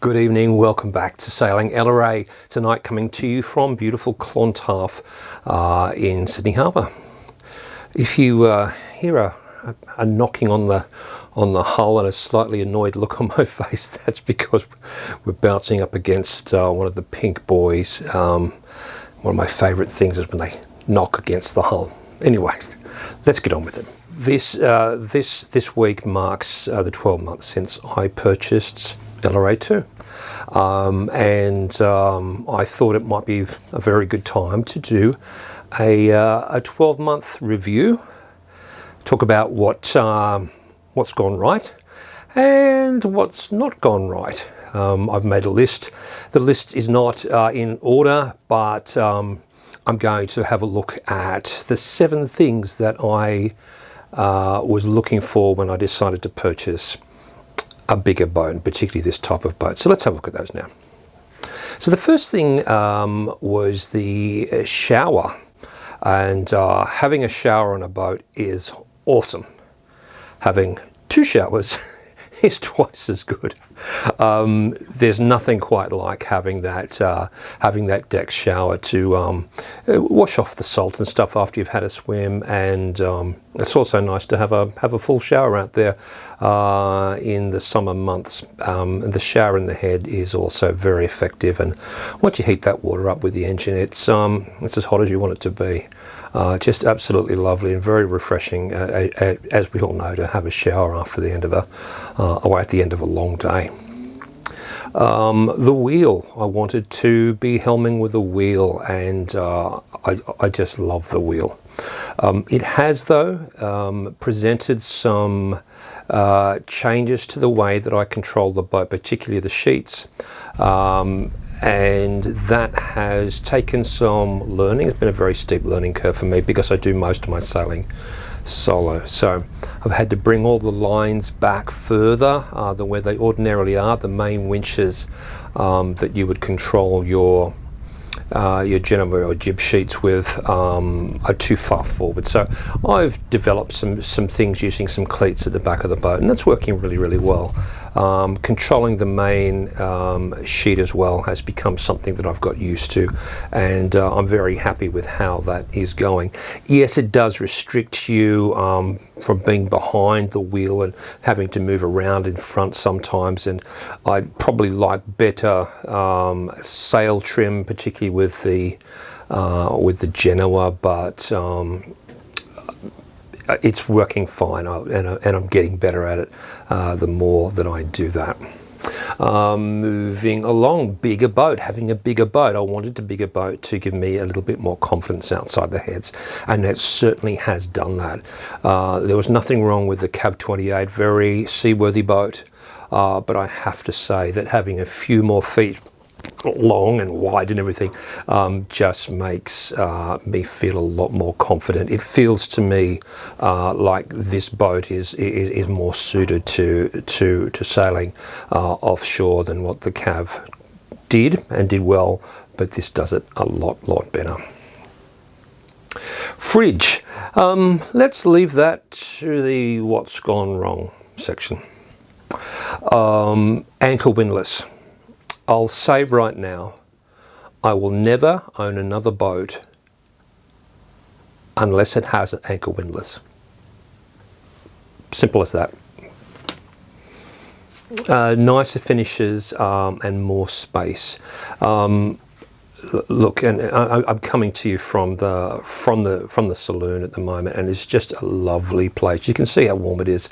Good evening, welcome back to Sailing LRA. Tonight coming to you from beautiful Clontarf in Sydney Harbour. If you hear a knocking on the hull and a slightly annoyed look on my face, that's because we're bouncing up against one of the pink buoys. One of my favourite things is when they knock against the hull. Anyway, let's get on with it. This week marks the 12 months since I purchased LRA2, and I thought it might be a very good time to do a 12-month review, talk about what's gone right and what's not gone right. I've made a list. The list is not in order, but I'm going to have a look at the 7 things that I was looking for when I decided to purchase a bigger boat, and particularly this type of boat. So let's have a look at those now. So the first thing was the shower, and having a shower on a boat is awesome. Having 2 showers is twice as good. There's nothing quite like having that deck shower to wash off the salt and stuff after you've had a swim, and it's also nice to have a full shower out there in the summer months. The shower in the head is also very effective, and once you heat that water up with the engine, it's as hot as you want it to be. Just absolutely lovely and very refreshing, as we all know, to have a shower after the end of at the end of a long day. The wheel, I wanted to be helming with a wheel, and I just love the wheel. It has, though, presented some changes to the way that I control the boat, particularly the sheets. And that has taken some learning. It's been a very steep learning curve for me because I do most of my sailing solo. So I've had to bring all the lines back further than where they ordinarily are. The main winches that you would control your Genoa or jib sheets with are too far forward. So I've developed some things using some cleats at the back of the boat, and that's working really, really well. Controlling the main sheet as well has become something that I've got used to, and I'm very happy with how that is going. Yes, it does restrict you from being behind the wheel and having to move around in front sometimes, and I'd probably like better sail trim, particularly with the Genoa, but it's working fine, and I'm getting better at it the more that I do that. Moving along, bigger boat. Having a bigger boat, I wanted a bigger boat to give me a little bit more confidence outside the heads, and it certainly has done that. There was nothing wrong with the Cab 28, very seaworthy boat, but I have to say that having a few more feet long and wide and everything just makes me feel a lot more confident. It feels to me like this boat is more suited to sailing offshore than what the Cav did well, but this does it a lot better. Fridge. Let's leave that to the what's gone wrong section. Anchor windlass. I'll say right now, I will never own another boat unless it has an anchor windlass. Simple as that. Nicer finishes and more space. Look, and I'm coming to you from the saloon at the moment, and it's just a lovely place. You can see how warm it is.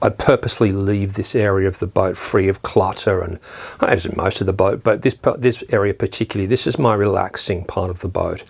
I purposely leave this area of the boat free of clutter, and as in most of the boat, but this area particularly, this is my relaxing part of the boat.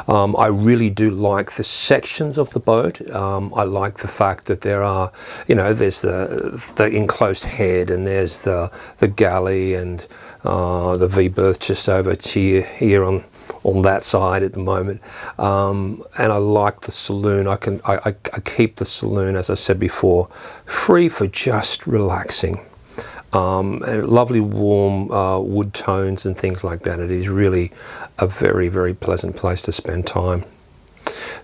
I really do like the sections of the boat. I like the fact that there are, there's the enclosed head, and there's the galley, and the V-berth just over here on that side at the moment, and I like the saloon. I keep the saloon, as I said before, free for just relaxing, and lovely warm wood tones and things like that. It is really a very, very pleasant place to spend time.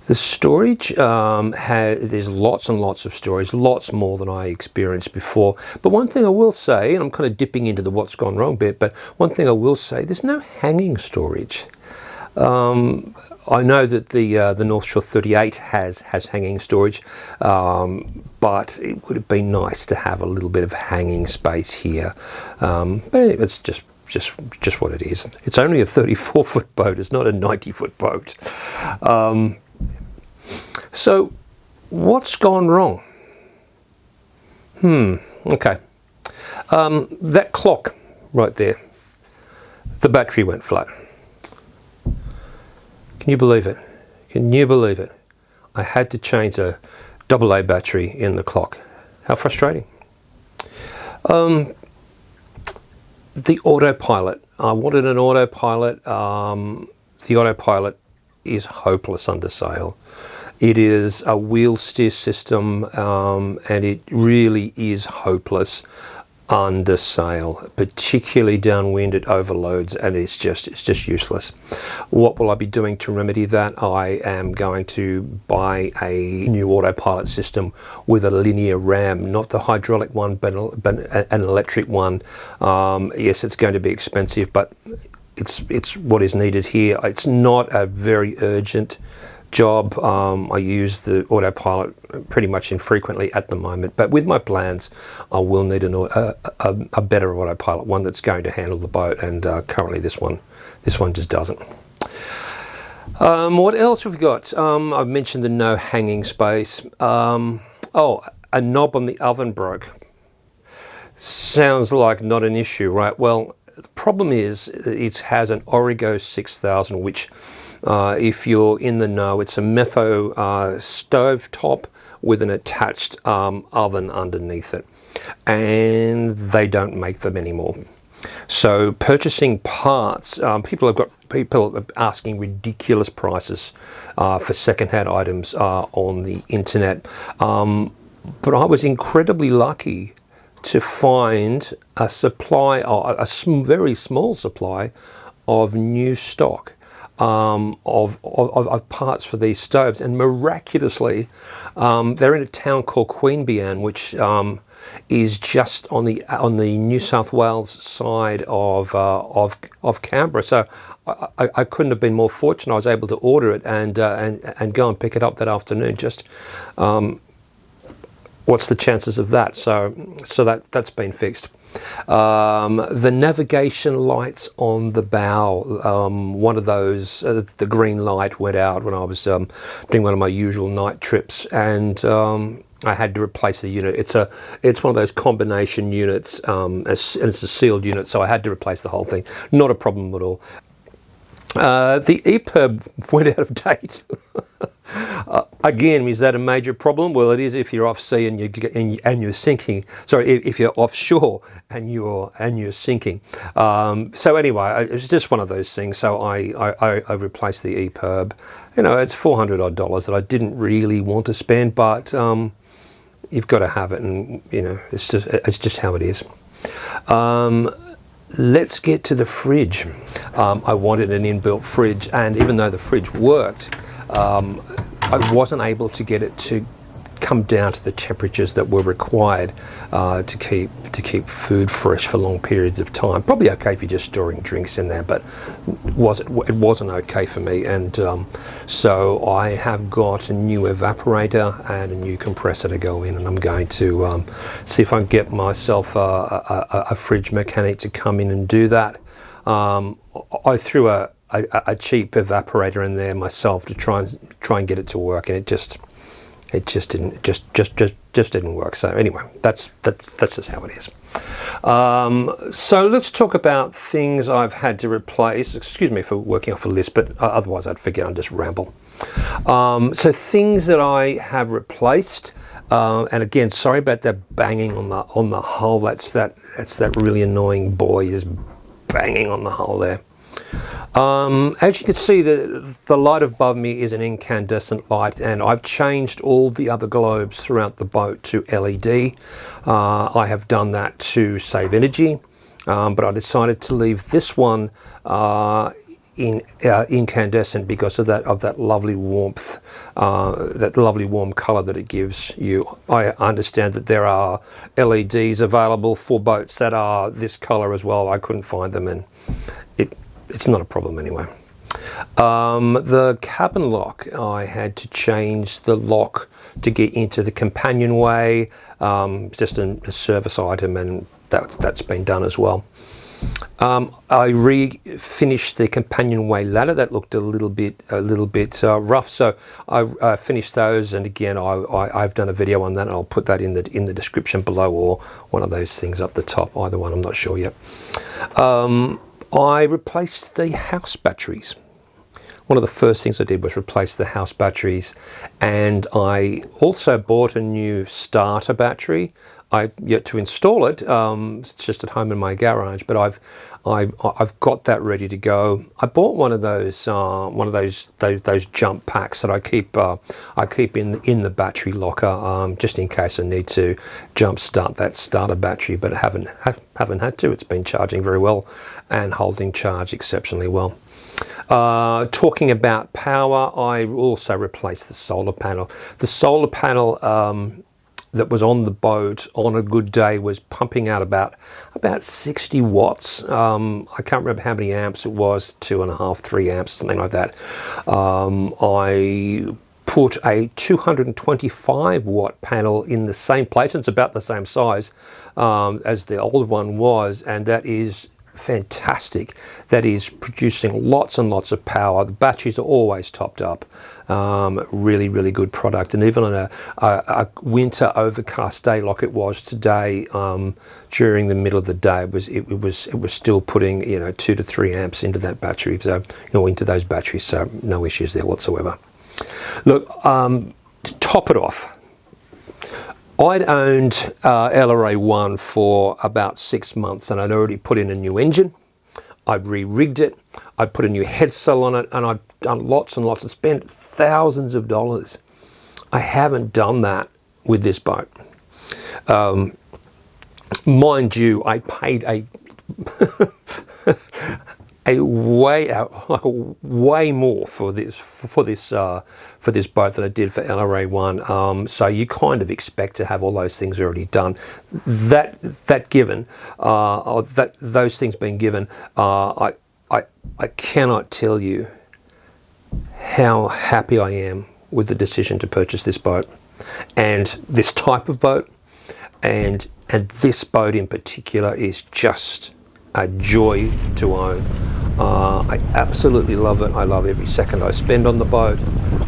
The storage, there's lots and lots of storage, lots more than I experienced before. But one thing I will say, and I'm kind of dipping into the what's gone wrong bit, but one thing I will say, there's no hanging storage. I know that the North Shore 38 has hanging storage, but it would have been nice to have a little bit of hanging space here. But it's just what it is. It's only a 34-foot boat. It's not a 90-foot boat. So, what's gone wrong? Okay. That clock right there, the battery went flat. Can you believe it? Can you believe it? I had to change a AA battery in the clock. How frustrating. The autopilot. I wanted an autopilot. The autopilot is hopeless under sail. It is a wheel steer system, and it really is hopeless under sail, particularly downwind. It overloads, and it's just useless. What will I be doing to remedy that? I am going to buy a new autopilot system with a linear ram, not the hydraulic one, but an electric one. Yes, it's going to be expensive, but it's what is needed here. It's not a very urgent job. I use the autopilot pretty much infrequently at the moment, but with my plans I will need a better autopilot, one that's going to handle the boat, and currently this one just doesn't. What else have we got? I've mentioned the no hanging space. Oh, a knob on the oven broke. Sounds like not an issue, right? Well, the problem is it has an Origo 6000, which if you're in the know, it's a Metho stove top with an attached oven underneath it, and they don't make them anymore. So purchasing parts, people are asking ridiculous prices for second-hand items on the internet, but I was incredibly lucky to find a supply, a very small supply of new stock of parts for these stoves, and miraculously they're in a town called Queanbeyan, which is just on the New South Wales side of Canberra. So I couldn't have been more fortunate. I was able to order it and go and pick it up that afternoon. Just what's the chances of that? So that's been fixed. The navigation lights on the bow, one of those, the green light went out when I was doing one of my usual night trips, and I had to replace the unit. It's one of those combination units, and it's a sealed unit, so I had to replace the whole thing. Not a problem at all. The EPIRB went out of date. Again, is that a major problem? Well, it is if you're off sea and you're sinking. Sorry, if you're offshore and you're sinking. So anyway, it's just one of those things. So I replaced the EPIRB. You know, it's $400 odd that I didn't really want to spend, but you've got to have it, and you know, it's just how it is. Let's get to the fridge. I wanted an inbuilt fridge, and even though the fridge worked, I wasn't able to get it to come down to the temperatures that were required to keep food fresh for long periods of time. Probably okay if you're just storing drinks in there, but it wasn't okay for me, and so I have got a new evaporator and a new compressor to go in, and I'm going to see if I can get myself a fridge mechanic to come in and do that. I threw a cheap evaporator in there myself to try and get it to work, and it just didn't work. So anyway, that's just how it is. So let's talk about things I've had to replace. Excuse me for working off a list, but otherwise I'd forget and just ramble. So things that I have replaced, and again, sorry about that banging on the hull. That's that really annoying boy is banging on the hull there. As you can see, the light above me is an incandescent light, and I've changed all the other globes throughout the boat to LED. I have done that to save energy, but I decided to leave this one incandescent because of that lovely warmth, that lovely warm color that it gives you. I understand that there are LEDs available for boats that are this color as well. I couldn't find them, and it's not a problem anyway. The cabin lock, I had to change the lock to get into the companionway. It's just a service item, and that's been done as well. I refinished the companionway ladder. That looked a little bit rough, so I finished those. And again, I've done a video on that, and I'll put that in the description below, or one of those things up the top. Either one, I'm not sure yet. I replaced the house batteries. One of the first things I did was replace the house batteries, and I also bought a new starter battery. I've yet to install it. It's just at home in my garage, but I've got that ready to go. I bought one of those jump packs that I keep in the battery locker, just in case I need to jump start that starter battery, but I haven't had to. It's been charging very well and holding charge exceptionally well. Talking about power, I also replaced the solar panel. The solar panel that was on the boat on a good day was pumping out about 60 watts. I can't remember how many amps it was, 2.5, 3 amps, something like that. I put a 225 watt panel in the same place. It's about the same size as the old one was, and that is fantastic. That is producing lots and lots of power. The batteries are always topped up. Really, really good product. And even on a winter overcast day like it was today, during the middle of the day, it was still putting 2 to 3 amps into that battery, so into those batteries. So no issues there whatsoever. Look, to top it off, I'd owned LRA1 for about 6 months, and I'd already put in a new engine. I'd re-rigged it, I'd put a new head cell on it, and I'd done lots and lots and spent thousands of dollars. I haven't done that with this boat. Mind you, I paid a way more for this boat than I did for LRA1. So you kind of expect to have all those things already done. That given, or those things being given, I cannot tell you how happy I am with the decision to purchase this boat, and this type of boat, and this boat in particular is just a joy to own. I absolutely love it. I love every second I spend on the boat.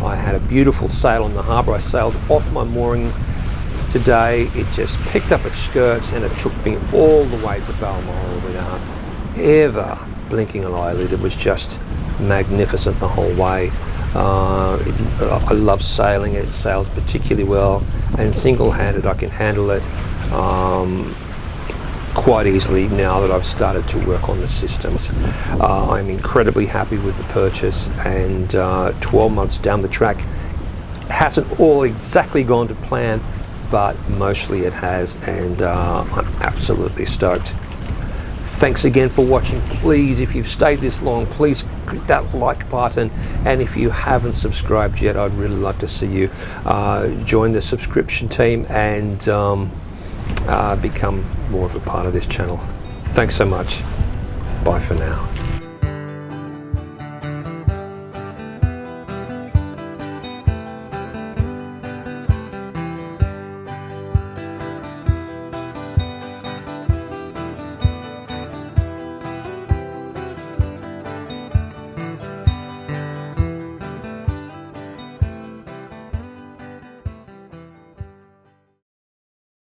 I had a beautiful sail on the harbour. I sailed off my mooring today. It just picked up its skirts and it took me all the way to Balmoral without ever blinking an eyelid. It was just magnificent the whole way. I love sailing. It sails particularly well, and single-handed I can handle it quite easily now that I've started to work on the systems. I'm incredibly happy with the purchase, and 12 months down the track, hasn't all exactly gone to plan, but mostly it has, and I'm absolutely stoked. Thanks again for watching. Please, if you've stayed this long, please click that like button, and if you haven't subscribed yet, I'd really like to see you join the subscription team and become more of a part of this channel. Thanks so much. Bye for now.